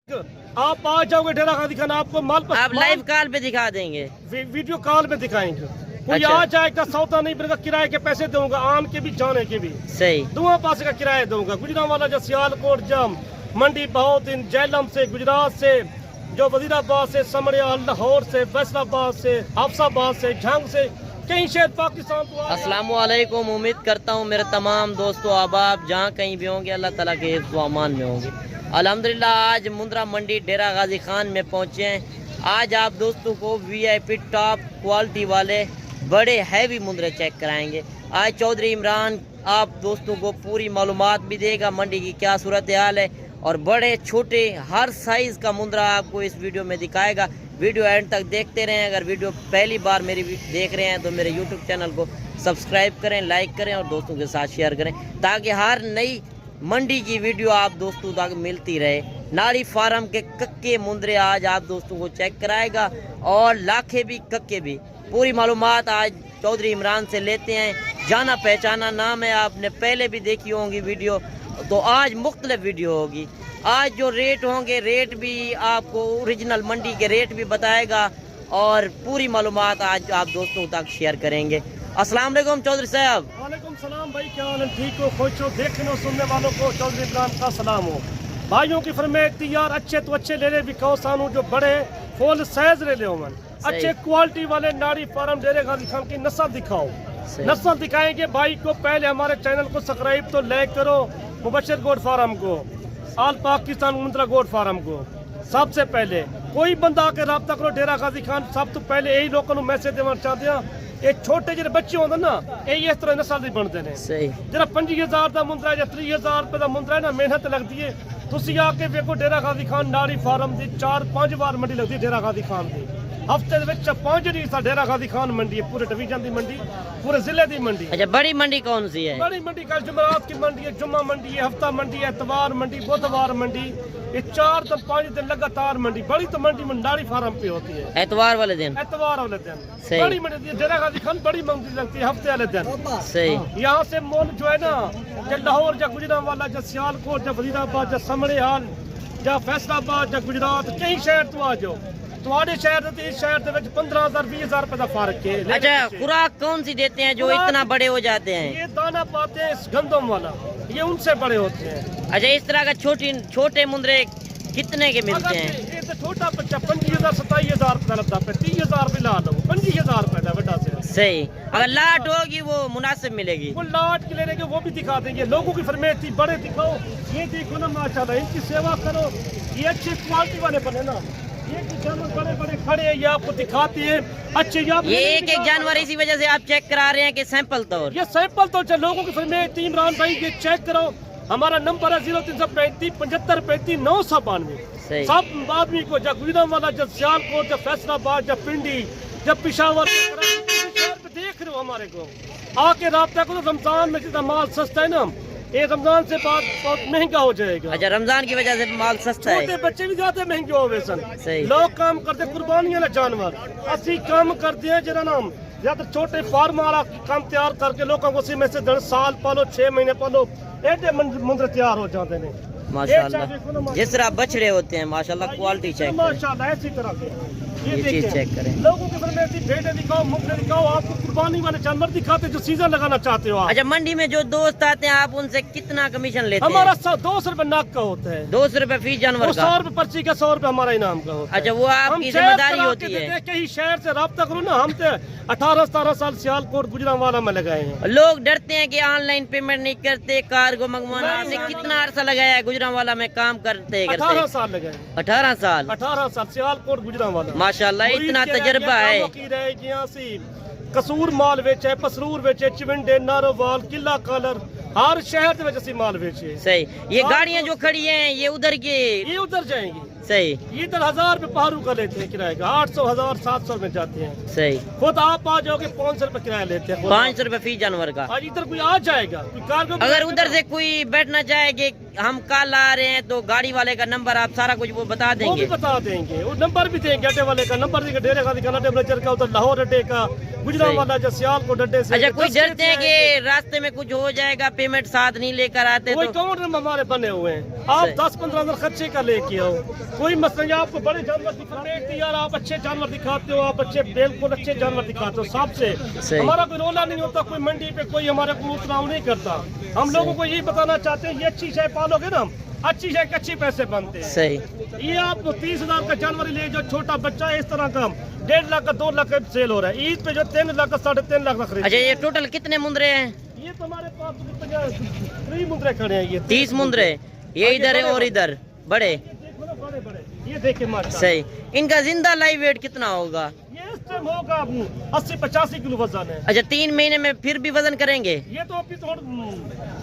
آپ آ جاؤ گے ڈیرا غازی خان آپ کو مال پر آپ لائیو کال پہ دکھا دیں گے، ویڈیو کال میں دکھائیں گے. کوئی اچھا. آ جائے گا سودا نہیں پڑے گا، کرائے کے پیسے دوں گا، آن کے بھی جانے کے بھی صحیح. دونوں پاس کا کرایہ دوں گا. گجرانوالا جو سیالکوٹ جم منڈی بہودین جہلم سے گجرات سے جو وزیر آباد سے سمڑیا لاہور سے فیصل آباد سے حفص آباد سے جھنگ سے کئی شہر پاکستان کو. السلام علیکم، امید کرتا ہوں میرے تمام دوستو احباب جہاں کہیں بھی ہوں گے اللہ تعالیٰ کے حفظ و امان میں ہوں گے. الحمدللہ آج مندرا منڈی ڈیرا غازی خان میں پہنچے ہیں. آج آپ دوستوں کو وی آئی پی ٹاپ کوالٹی والے بڑے ہیوی مندرے چیک کرائیں گے. آج چودھری عمران آپ دوستوں کو پوری معلومات بھی دے گا منڈی کی کیا صورتحال ہے، اور بڑے چھوٹے ہر سائز کا مندرا آپ کو اس ویڈیو میں دکھائے گا. ویڈیو اینڈ تک دیکھتے رہیں. اگر ویڈیو پہلی بار میری دیکھ رہے ہیں تو میرے یوٹیوب چینل کو سبسکرائب کریں، لائک کریں اور دوستوں کے ساتھ شیئر کریں تاکہ ہر نئی منڈی کی ویڈیو آپ دوستوں تک ملتی رہے. ناڑی فارم کے ککے مندرے آج آپ دوستوں کو چیک کرائے گا، اور لاکھے بھی ککے بھی. پوری معلومات آج چودھری عمران سے لیتے ہیں. جانا پہچانا نام ہے، آپ نے پہلے بھی دیکھی ہوں گی ویڈیو، تو آج مختلف ویڈیو ہوگی. آج جو ریٹ ہوں گے ریٹ بھی آپ کو اوریجنل منڈی کے ریٹ بھی بتائے گا، اور پوری معلومات آج آپ دوستوں تک شیئر کریں گے. السلام علیکم چودھری صاحب. وعلیکم السلام بھائی، کیا حال ہے؟ ٹھیک ہو؟ خوش ہو؟ دیکھنے اور سننے والوں کو چودھری عمران کا سلام ہو. بھائیوں کی فرمائش یار اچھے تو اچھے لے لے بھی کہو سانو جو بڑے فول سائز لے لے من اچھے کوالٹی والے ناڑی فارم ڈیرے غازی خان کی نسل دکھاؤ. نسل دکھائیں گے بھائی کو. پہلے ہمارے چینل کو سبسکرائب تو لائک کرو. مبشر گوڈ فارم کو، آل پاکستان مندرا گوڈ فارم کو سب سے پہلے کوئی بندہ آ کے رابطہ کرو. ڈیرا غازی خان سب تو پہلے یہی لوگوں میسج دینا چاہتے ہیں. یہ چھوٹے جڑے بچے ہوتے نا یہ اس طرح نسل نہیں بنتے ہیں. جہاں 50,000 کا مندرا ہے یا 30,000 روپے کا مندرا ہے نا، محنت لگتی ہے. تھی آ کے ویکو ڈیرا غازی خان ناڑی فارم کی 4-5 بار منڈی لگتی ہے. ڈیرا غازی خان کی ہفتے 5 دن ڈیرا غازی خان منڈی ہے، پورے ڈویژن کی منڈی، پورے ضلع کی منڈی. اچھا، بڑی منڈی کون سی ہے؟ بڑی منڈی کا جمعرات کی منڈی ہے، جمعہ منڈی ہے، ہفتہ منڈی ہے، اتوار منڈی، بدھوار منڈی. یہ 4-5 دن لگاتار منڈی. بڑی تو منڈی ناڑی فارم پہ ہوتی ہے اتوار والے دن. اتوار والے دن بڑی منڈی ڈیرا غازی خان بڑی منڈی لگتی ہے ہفتے والے دن. صحیح. یہاں سے مول جو ہے نا جو لاہور یا گجرانوالا یا سیالکوٹ یا وزیر آباد یا سمڑیال یا فیصل آباد یا گجرات کئی شہر تو آ جاؤ. تمہارے شہر سے اس شہر کے 15,000-20,000 روپے کا فرق ہے. اچھا، خوراک کون سی دیتے ہیں جو اتنا بڑے ہو جاتے ہیں؟ یہ دانا پاتے ہیں گندم والا، یہ ان سے بڑے ہوتے ہیں. اچھا، اس طرح کا چھوٹے مندرے کتنے کے ملتے ہیں؟ یہ تو چھوٹا بچہ 25,000-27,000 روپے لگتا ہے. 30,000 روپے لا لو، 25,000 روپے کا بیٹا سے. صحیح. اگر لاٹ ہوگی وہ مناسب ملے گی. وہ لاٹ کے لینے کے وہ بھی دکھا دیں گے. لوگوں کی فرمائش تھی بڑے دکھاؤ. یہ دیکھو نا ماشاءاللہ ان کی سیوا کرو. یہ اچھی کوالٹی والے بنے نا. یہ جانور بڑے بڑے کھڑے ہیں، یہ آپ کو دکھاتے ہیں اچھے. یہ ایک جانور اسی وجہ سے آپ چیک کرا رہے ہیں کہ سیمپل طور. یہ سیمپل تو لوگوں کی فرمائش تھی. عمران بھائی یہ چیک کرو. ہمارا نمبر ہے 0335 75 992. سب آدمی کو جب گجرانوالا جب سیالکوٹ جب فیصل آباد جب پنڈی جب پشاور دیکھ رہے ہو ہمارے کو آ کے رابطہ کرو. رمضان میں جتنا مال سستا ہے نا، یہ رمضان سے بہت مہنگا ہو جائے گا. اچھا، رمضان کی وجہ سے مال سستا ہے. چھوٹے بچے بھی زیادہ مہنگے ہوئے سن. لوگ کام کرتے قربانیاں نا جانور. اسی کام کرتے ہیں جنہاں نام یا تو چھوٹے فارم والا کام تیار کر کے لوگوں کو اسی میں سے 10 سال پالو 6 مہینے پالو ایڈے مندر تیار ہو جاتے ہیں. ماشاءاللہ جس طرح بچڑے ہوتے ہیں ماشاءاللہ کوالٹی چیک کریں. ماشاءاللہ اسی طرح سے یہ چیز چیک کریں. لوگوں کے فرمائش تھی بھیڑیں دکھاؤ، مغرے دکھاؤ. آپ کو قربانی والے جانور دکھاتے جو سیزن لگانا چاہتے ہو. اچھا، منڈی میں جو دوست آتے ہیں آپ ان سے کتنا کمیشن لیتے ہیں؟ ہمارا 200 روپے ناک کا ہوتا ہے. 200 روپے فی جانور کا. 100 روپے پرچی کا، 100 روپے ہمارا انعام کا ہوتا ہے. اچھا، وہ آپ کی ذمہ داری ہوتی ہے. کہیں شہر سے رابطہ کرو نا. ہم تو 18-17 سال سیالکوٹ گجرانوالا میں لگائے ہیں. لوگ ڈرتے ہیں کہ آن لائن پیمنٹ نہیں کرتے، کارگو منگوانا. آپ نے کتنا عرصہ لگایا ہے گجرانوالا میں کام کرتے؟ 18 سال لگائے. 18 سال. 18 سال سیالکوٹ گجرانوالا. ماشاءاللہ اتنا تجربہ ہے. قصور مال ویچے، پسرور ویچے، چونڈے، نارووال، قلعہ کالر، ہر شہر میں اسی مال ویچے. صحیح. یہ گاڑیاں جو کھڑی ہیں یہ ادھر کی، یہ ادھر جائیں گی. صحیح. یہ ادھر 1000 روپے پہاڑوں کا لیتے ہیں کرایہ کا. 800 1000 700 میں جاتے ہیں. صحیح. خود آپ آ جاؤ گے 500 روپے کرایہ لیتے ہیں. 500 روپے فی جانور کا. آج ادھر کوئی آ جائے گا کوئی کارگو. اگر ادھر سے کوئی بیٹھنا چاہے کہ ہم کل آ رہے ہیں تو گاڑی والے کا نمبر آپ سارا کچھ وہ بتا دیں گے؟ وہ بھی بتا دیں گے. وہ نمبر بھی دیں گے. اڈے والے کا نمبر دیں گے. ڈیرے غازی خان اڈے بلچر کا، ادھر لاہور اڈے کا، گجرانوالا جو سیالکوٹ اڈے سے. اچھا، کوئی ڈرتے ہیں کہ راستے میں کچھ ہو جائے گا پیمنٹ ساتھ نہیں لے کر آتے؟ کوئی کاؤنٹر ہمارے بنے ہوئے ہیں. آپ 10-15 ہزار خرچے کا لے کے آؤ. कोई मसला नहीं, आपको बड़े जानवर दिखाते यार, आप अच्छे जानवर दिखाते हो, आप अच्छे बिल्कुल अच्छे जानवर दिखाते हो सबसे। सही। हमारा कोई रोला नहीं होता, कोई मंडी पे कोई हमारे को उतराव नहीं करता। हम लोगों को यही बताना चाहते हैं, ये अच्छी शय पालोगे ना, अच्छी शय के अच्छे पैसे बनते हैं। सही। ये आप 30,000 का जानवर ले जो छोटा बच्चा है, इस तरह का 1.5 लाख का 2 लाख का सेल हो रहा है। ईद पे जो 3 लाख का 3.5 लाख का खरीद। अच्छा, ये टोटल कितने मुंदरे हैं? ये तो हमारे पास 3 मुद्रे खड़े हैं, ये 30 मुंदरे, ये इधर है और इधर बड़े। देखो ना, बड़े बड़े, ये देखिए माशाल्लाह। सही। इनका जिंदा लाइव वेट कितना होगा? ये इस टाइम होगा 80-85 किलो वजन है। अच्छा, 3 महीने में फिर भी वजन करेंगे? ये तो अभी तो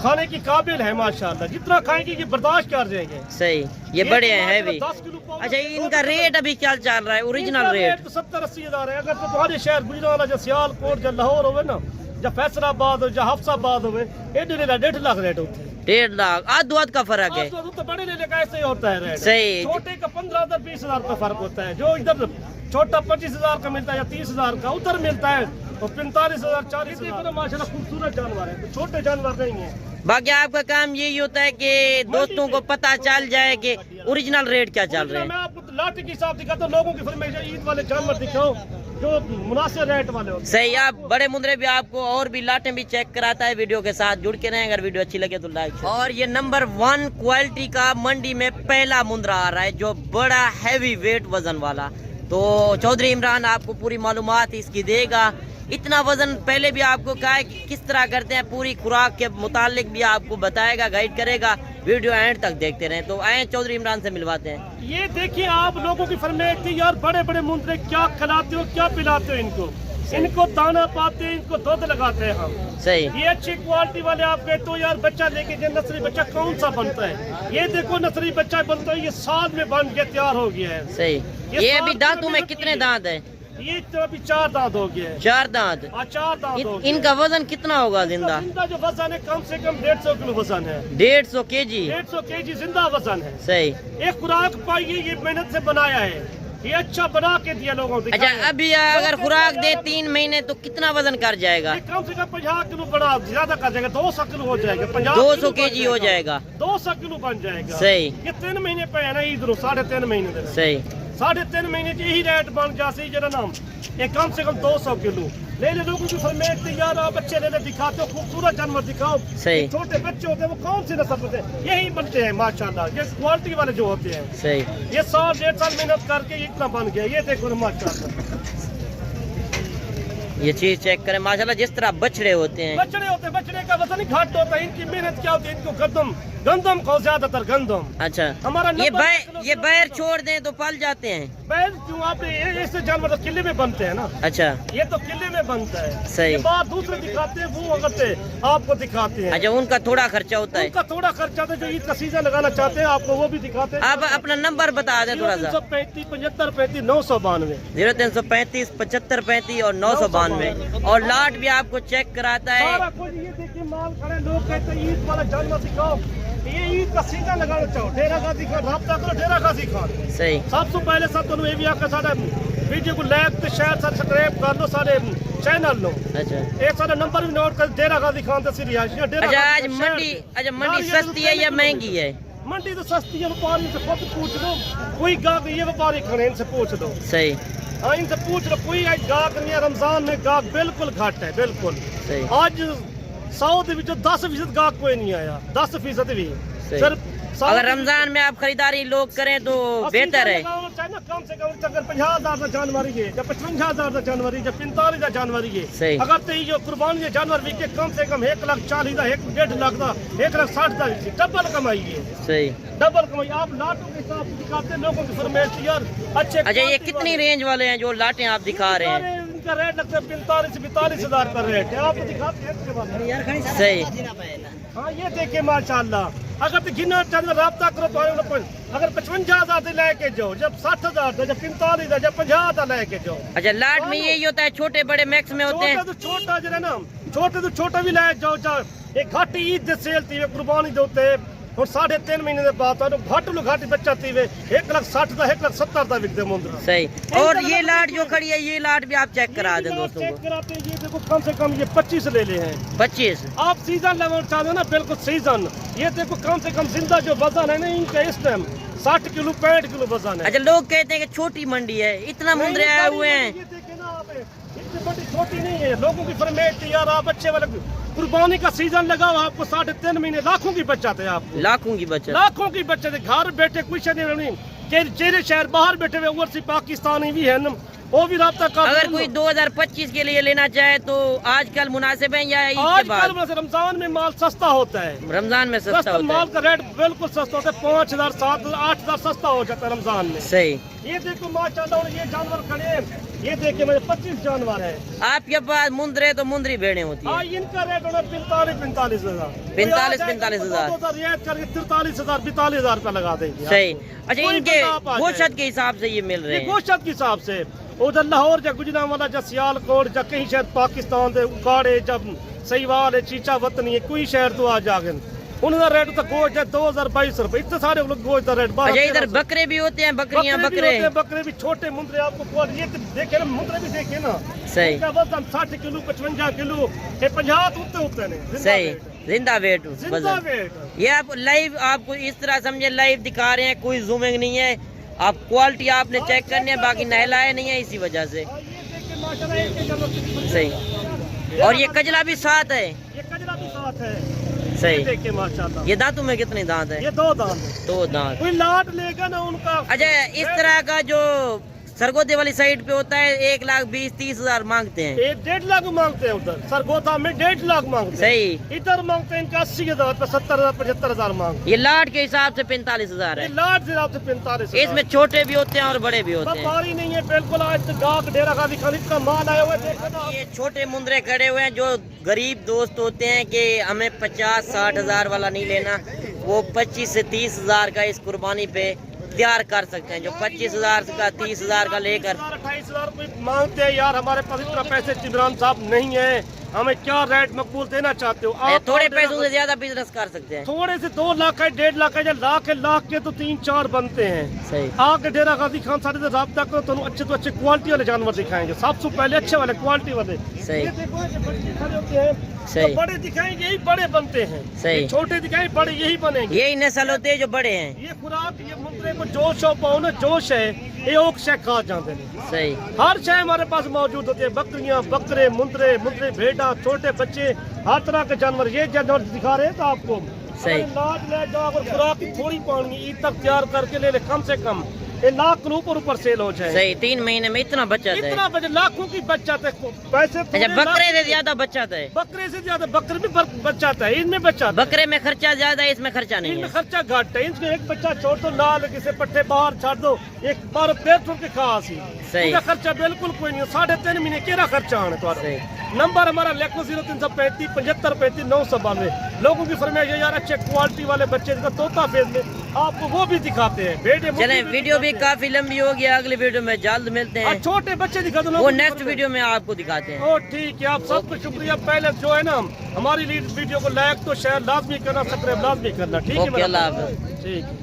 खाने की काबिल है माशाल्लाह, जितना खाएंगे ये बर्दाश्त कर जाएंगे। सही। ये बड़े हैं, हैवी। 10 किलो पाव। अच्छा, इनका रेट अभी क्या चल रहा है? ओरिजिनल रेट तो 70-80 हजार है। अगर तो तुम्हारे शहर गुजरावाला जो सियालकोट जो लाहौर होवे ना, जो फैसलाबाद हो, जो हफ्साबाद होवे, ये 1.5 लाख रेट होते हैं। 1.5 लाख, आध का फर्क है। तो बड़े लेने का ऐसे ही होता है रेट। सही। छोटे का 15,000-20,000 का फर्क होता है। जो इधर छोटा 25,000 का मिलता है या 30,000 का, उधर मिलता है तो 45,000-40,000। माशाल्लाह खूबसूरत जानवर है, छोटे जानवर नहीं है। बाकी आपका काम यही होता है कि दोस्तों को पता चल जाए कि ओरिजिनल रेट क्या चल रहे मैं हैं। आपको लाठी के हिसाब दिखाता हूँ, लोगों की फरमाइश ईद वाले जानवर दिखाओ जो मुनासिब रेट वाले होते हैं। सही। आप बड़े मुंदरे भी आपको और भी लाटें भी चेक कराता है। वीडियो के साथ जुड़ के रहें, अगर वीडियो अच्छी लगे तो लाइक। और ये नंबर 1 क्वालिटी का मंडी में पहला मुंदरा आ रहा है, जो बड़ा हैवी वेट वजन वाला। तो चौधरी इमरान आपको पूरी मालूमात इसकी देगा। इतना वजन पहले भी आपको कहा है कि किस तरह करते हैं, पूरी खुराक के मुतालिक भी आपको बताएगा, गाइड करेगा। वीडियो एंड तक देखते रहें। तो आए चौधरी इमरान से मिलवाते हैं। ये देखिए, आप लोगों की फरमाइश थी यार, बड़े बड़े मुंदरे क्या खिलाते हो, क्या पिलाते हो इनको? इनको दाना पाते हैं, इनको दूध लगाते हैं हम। सही। ये अच्छी क्वालिटी वाले आप कहते हो यार, बच्चा लेके जो नस्ली बच्चा कौन सा बनता है? ये देखो नस्ली बच्चा बनता है, ये साल में बन के तैयार हो गया है। सही। ये अभी दांतों में कितने दांत है? ये तो अभी 4 दांत हो गए हैं। 4 दांत। 4 दांत हो गए। इनका वजन कितना होगा जिंदा? जिंदा जो वजन है कम से कम 150 किलो वजन है। 150 केजी? 150 केजी जिंदा वजन है। सही। एक खुराक पाइए, ये मेहनत से बनाया है, ये अच्छा बना के दिया लोगों को। अच्छा, अभी अगर खुराक दे 3 महीने तो कितना वजन कर जाएगा? कम से कम 50 किलो बड़ा, ज्यादा कर जाएगा, 200 किलो हो जाएगा। 200 केजी हो जाएगा। 200 किलो बन जाएगा। सही। ये 3 महीने पे है ना, इधर 3.5 महीने तक। सही। 3.5 महीने की यही रेट बन जाती जरा नाम, ये कम से कम 200 किलो ले ले। लोगों की फरमाइश थी यार, आप अच्छे ले ले दिखाते हो, खूबसूरत जानवर दिखाओ। सही। छोटे बच्चे होते हैं वो कौन सी नस्ल होते हैं? यही बनते हैं माशाल्लाह, ये क्वालिटी वाले जो होते हैं। सही। ये 1.5 साल मेहनत करके इतना बन गया। ये देखो ना माशाल्लाह, ये चीज चेक करें माशाल्लाह, जिस तरह बछड़े होते हैं। बछड़े होते हैं, बछड़े का वजन घट होता है। इनकी मेहनत क्या होती है? इनको गंदम को ज्यादातर गंदम। अच्छा, हमारा ये बैर छोड़ दें तो पल जाते हैं? बैल क्यों, आपने ऐसे जानवर तो किले में बनते हैं ना। अच्छा। ये तो किले में बनता है। सही। ये बात दूसरे दिखाते हैं, वो अगर आपको दिखाते हैं। अच्छा, उनका थोड़ा खर्चा होता है? उनका थोड़ा खर्चा होता है। जो ईद का सीजन लगाना चाहते हैं आपको वो भी दिखाते हैं। आप अपना नंबर बता दें थोड़ा सा। 335 75 35 992। 0335 75 35 और 992। और लाट भी आपको चेक कराता है। सारा कुछ ये देखिए, माल खड़े, लोग कहते हैं ईद वाला जानवर दिखाओ। ये ईद का सीजन लगाना चाहो, डेरा गाजी खान राब्ता करो, डेरा गाजी खान। सही। सबसे पहले सब तुम ये भी आकर सारे वीडियो को लाइक ते शेयर सब्सक्राइब कर लो, सारे चैनल लो। अच्छा। एक सारा नंबर भी नोट कर, डेरा गाजी खान से रिहायश। अच्छा, आज मंडी सस्ती है या महंगी है? मंडी तो सस्ती है, व्यापारी से खुद पूछ लो। कोई गाहक ये व्यापारी खड़े, इनसे पूछ लो। सही। हाँ, इनसे पूछ लो, कोई आज गाहक नहीं है। रमजान में गाहक बिल्कुल घट है, बिल्कुल। सही। आज 100 के विचों 10% गाहक कोई नहीं आया, 10% भी सिर्फ। अगर रमजान में आप खरीदारी लोग करें तो बेहतर है। कम से कम अगर 50,000 का जानवरी है, या 55,000 का जानवरी, या 45 का जानवरी है। अगर तो ये कुर्बानी के जानवर बिके कम से कम 1,40,000 का, 1.5 लाख का, 1,60,000 डबल कमाई है। सही। डबल कमाई। आप लाटों के हिसाब से दिखाते हैं लोगों की फरमाइश यार अच्छे। अच्छा, ये कितनी रेंज वाले हैं जो लाटें आप दिखा रहे हैं? इनका रेट लगता है 45 से 42,000 का रेट है। आपको दिखाते हैं। सही। हाँ, ये देखिए माशाल्लाह, अगर तो गिना जानवर राब्ता करो तो अगर 55,000 से लेके जाओ, जब 60,000 जब 45,000 जब 50,000 लेके जाओ। अच्छा, लाट में यही होता है, छोटे बड़े मैक्स में होते हैं? छोटा जो है ना, छोटे तो छोटा भी ले जाओ। एक घाट ईद दे सेल थी, कुर्बानी देते और 3.5 महीने के बाद घट लो घाटी बच्चा थी 1,60,000 का, 1,70,000 का बिकते मुंदरा। सही। और ये लाट जो खड़ी है, ये लाट भी आप चेक करा दें दोस्तों चेक को। कराते हैं। ये देखो कम से कम ये 25 ले ले हैं। 25? आप सीजन लेवल चाहते हो ना, बिल्कुल सीजन। ये देखो कम से कम जिंदा जो वजन है ना इनका इस टाइम 60 किलो 65 किलो वजन है। अच्छा, लोग कहते हैं कि छोटी मंडी है, इतना मुंद्रे आए हुए हैं। ये देखें ना आप, इतनी बड़ी छोटी नहीं है। लोगों की फरमाइश थी यार आप अच्छे वाले कुर्बानी का सीजन लगा हुआ, आपको 3.5 महीने लाखों की बचत है, आपको लाखों की बचत। लाखों की बचत है। घर बैठे कुछ नहीं, चेहरे शहर बाहर बैठे हुए ओवरसी पाकिस्तानी भी है ना, वो भी राब्ता कर। अगर कोई 2025 के लिए लेना चाहे तो आजकल मुनासिब है या ईद के आजकल बाद? रमजान में माल सस्ता होता है, रमजान में सस्ता होता माल है। का रेट बिल्कुल सस्ता होता है। 5,000 7,000 8,000 सस्ता हो जाता है रमजान में। सही। ये देखो माशाल्लाह, ये जानवर खड़े हैं, ये देखिए मेरे 25 जानवर है। आपके पास मुंद्रे तो मुंद्री भेड़े होती है। इनका रेट होना 45,000 45,000 रियायत करके 43,000 42,000 रुपया लगा देंगे। सही। अच्छा, कोई इनके बंदा आप आ गोशत जाए। के हिसाब से ये मिल रहे हैं। गोशत के हिसाब से उधर लाहौर या गुजरांवाला या सियालकोट या कहीं शहर पाकिस्तान दे उकाड़े जब सहीवाल है, चीचा वतनी है, कोई शहर तो आ जागे उनका रेट तो गोश्त है 2022 रुपए। इतने सारे लोग गोश्त का रेट। अच्छा, इधर बकरे भी होते हैं, बकरियां बकरे। बकरे भी छोटे मुंद्रे आपको ये देखे ना, मुंद्रे भी देखे ना। सही। इनका वजन 60 किलो 55 किलो 50 होते नहीं। सही, जिंदा वेट जिंदा वजन। वेट। ये आप लाइव, आपको इस तरह समझे लाइव दिखा रहे हैं, कोई जूमिंग नहीं है। आप क्वालिटी आपने चेक करनी है, बाकी नहलाए नहीं है इसी वजह से। सही। और ये कजला भी साथ है। ये कजरा भी साथ है। सही। देखिए माशाल्लाह, ये दांतों में कितने दांत है? ये 2 दांत है। 2 दांत। कोई लाट लेगा ना उनका। अच्छा, इस तरह का जो सरगोदे वाली साइड पे होता है 1,20,000-30,000 मांगते हैं। 1.5 लाख मांगते हैं उधर। सरगोदा में 1.5 लाख मांगते हैं। सही। इधर मांगते हैं इनका 80,000 पे 70,000 75,000 मांगते ये लाट के हिसाब से 45,000 हैं। है। लाट से आपसे 45,000। इसमें छोटे भी होते हैं और बड़े भी होते हैं। व्यापारी नहीं है बिल्कुल। आज तो गाहक डेरा गाजी खान का माल आया हुआ है, देखो ना। ये छोटे मुंद्रे खड़े हुए हैं, जो गरीब दोस्त होते हैं कि हमें 50-60 हजार वाला नहीं लेना, वो 25 से 30,000 का इस कुर्बानी पे तैयार कर सकते हैं। जो 25,000 का 30,000 का लेकर 28,000 रुपये मांगते हैं। यार हमारे पास इतना पैसे इमरान साहब नहीं है, हमें क्या रेट मकबूल देना चाहते हो आप? थोड़े पैसों से ज्यादा बिजनेस कर सकते हैं। थोड़े से 2 लाख है 1.5 लाख है, या लाख के तो 3-4 बनते हैं। सही। आके डेरा गाजी खान सारे से राब्ता करो तो अच्छे तो अच्छे क्वालिटी वाले जानवर दिखाएंगे। सबसे पहले अच्छे वाले क्वालिटी वाले। सही। ये देखो ये बच्चे खड़े होते हैं, सही। तो बड़े दिखाएंगे यही बड़े बनते हैं। सही। ये छोटे दिखाएंगे बड़े यही बनेंगे। यही नस्ल होते हैं जो बड़े हैं। ये खुराक ये मुंद्रे को जोश और पाओ ना, जोश है ये ओक शे खा जाते हैं। सही। हर शय हमारे पास मौजूद होती है। बकरियां, बकरे, मुंद्रे, भेड़ा, छोटे बच्चे, हर तरह के जानवर। ये जानवर दिखा रहे हैं तो आपको। सही। लाज ले जाओ, अगर खुराक की थोड़ी पानी ईद तक तैयार करके ले ले, कम से कम ये लाख के ऊपर सेल हो जाए। सही। 3 महीने में इतना बचत है। इतना बचत, लाखों की बचत है। पैसे अच्छा, बकरे से ज्यादा बचत है। बकरे से ज्यादा बकरे में बचत है, इनमें बचत। बकरे में खर्चा ज्यादा है, इसमें खर्चा नहीं इनमें है। खर्चा घट है। इसमें एक बच्चा छोड़ दो, लाल किसी पट्टे बाहर छाड़ दो, एक बार पेट छोड़ के खा सी। सही। इनका खर्चा बिल्कुल कोई नहीं है। 3.5 महीने केरा खर्चा आने तो। सही। नंबर हमारा लिखो 0335 75 35 992। लोगों की फरमाइश है यार अच्छे क्वालिटी वाले बच्चे जिनका तोता फेस में, आपको वो भी दिखाते हैं। बेटे चलें, वीडियो भी काफी लंबी हो गई, अगले वीडियो में जल्द मिलते हैं। छोटे बच्चे दिखा दो, वो नेक्स्ट वीडियो में आपको दिखाते हैं। ओ ठीक है, आप सबको शुक्रिया। पहले जो है ना हमारी वीडियो को लाइक तो शेयर लाजमी करना, सब्सक्राइब लाजमी करना। ठीक है, ओके, अल्लाह हाफ़िज़। ठीक है।